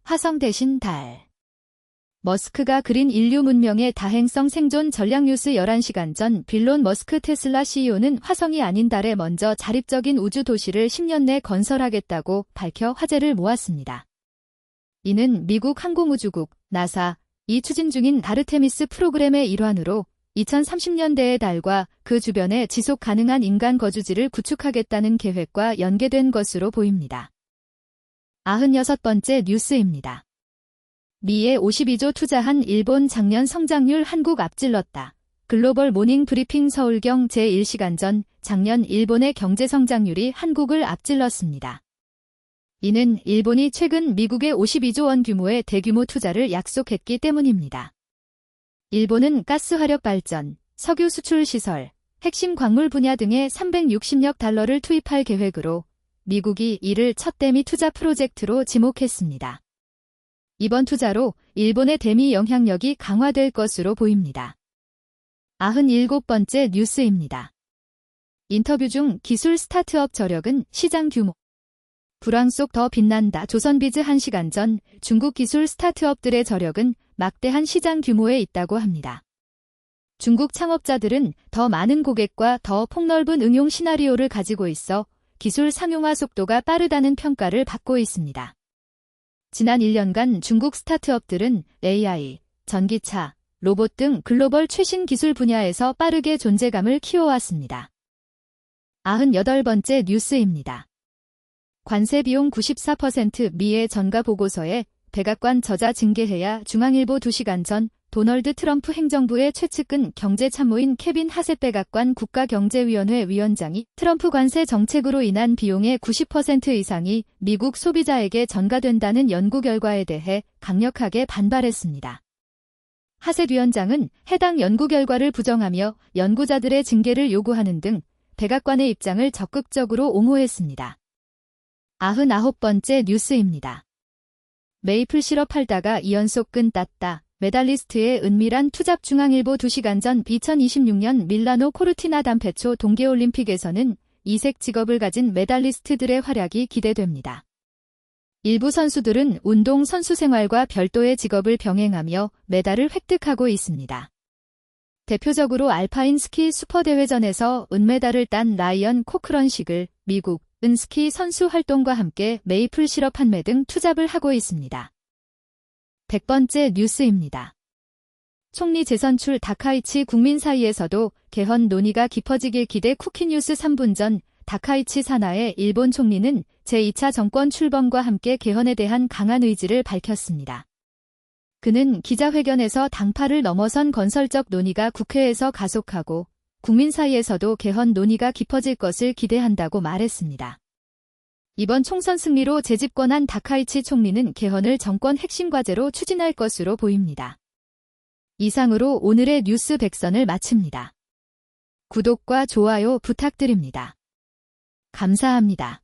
화성 대신 달. 머스크가 그린 인류 문명의 다행성 생존 전략 뉴스 11시간 전 빌론 머스크 테슬라 CEO는 화성이 아닌 달에 먼저 자립적인 우주 도시를 10년 내 건설하겠다고 밝혀 화제를 모았습니다. 이는 미국 항공우주국, 나사이 추진 중인 아르테미스 프로그램의 일환으로 2030년대의 달과 그 주변에 지속 가능한 인간 거주지를 구축하겠다는 계획과 연계된 것으로 보입니다. 96번째 뉴스입니다. 미에 52조 투자한 일본 작년 성장률 한국 앞질렀다. 글로벌 모닝 브리핑 서울경 제1시간 전 작년 일본의 경제 성장률이 한국을 앞질렀습니다. 이는 일본이 최근 미국의 52조 원 규모의 대규모 투자를 약속했기 때문입니다. 일본은 가스 화력 발전, 석유 수출 시설, 핵심 광물 분야 등에 360억 달러를 투입할 계획으로 미국이 이를 첫 대미 투자 프로젝트로 지목했습니다. 이번 투자로 일본의 대미 영향력이 강화될 것으로 보입니다. 97번째 뉴스입니다. 인터뷰 중 기술 스타트업 저력은 시장 규모. 불황 속 더 빛난다. 조선비즈 1시간 전 중국 기술 스타트업들의 저력은 막대한 시장 규모에 있다고 합니다. 중국 창업자들은 더 많은 고객과 더 폭넓은 응용 시나리오를 가지고 있어 기술 상용화 속도가 빠르다는 평가를 받고 있습니다. 지난 1년간 중국 스타트업들은 AI, 전기차, 로봇 등 글로벌 최신 기술 분야에서 빠르게 존재감을 키워왔습니다. 98번째 뉴스입니다. 관세 비용 94% 미의 전가 보고서에 백악관 저자 징계해야 중앙일보 2시간 전 도널드 트럼프 행정부의 최측근 경제참모인 케빈 하셋 백악관 국가경제위원회 위원장이 트럼프 관세 정책으로 인한 비용의 90% 이상이 미국 소비자에게 전가된다는 연구 결과에 대해 강력하게 반발했습니다. 하셋 위원장은 해당 연구 결과를 부정하며 연구자들의 징계를 요구하는 등 백악관의 입장을 적극적으로 옹호했습니다. 99번째 뉴스입니다. 메이플 시럽 팔다가 2연속 끈 땄다. 메달리스트의 은밀한 투잡 중앙일보 2시간 전 2026년 밀라노 코르티나 담페초 동계올림픽에서는 이색 직업을 가진 메달리스트들의 활약이 기대됩니다. 일부 선수들은 운동 선수 생활과 별도의 직업을 병행하며 메달을 획득하고 있습니다. 대표적으로 알파인 스키 슈퍼대회전에서 은메달을 딴 라이언 코크런식을 미국 은스키 선수 활동과 함께 메이플 시럽 판매 등 투잡을 하고 있습니다. 100번째 뉴스입니다. 총리 재선출 다카이치 국민 사이에서도 개헌 논의가 깊어지길 기대. 쿠키뉴스 3분 전 다카이치 사나에 일본 총리는 제2차 정권 출범과 함께 개헌에 대한 강한 의지를 밝혔습니다. 그는 기자회견에서 당파를 넘어선 건설적 논의가 국회에서 가속하고 국민 사이에서도 개헌 논의가 깊어질 것을 기대한다고 말했습니다. 이번 총선 승리로 재집권한 다카이치 총리는 개헌을 정권 핵심 과제로 추진할 것으로 보입니다. 이상으로 오늘의 뉴스 백선을 마칩니다. 구독과 좋아요 부탁드립니다. 감사합니다.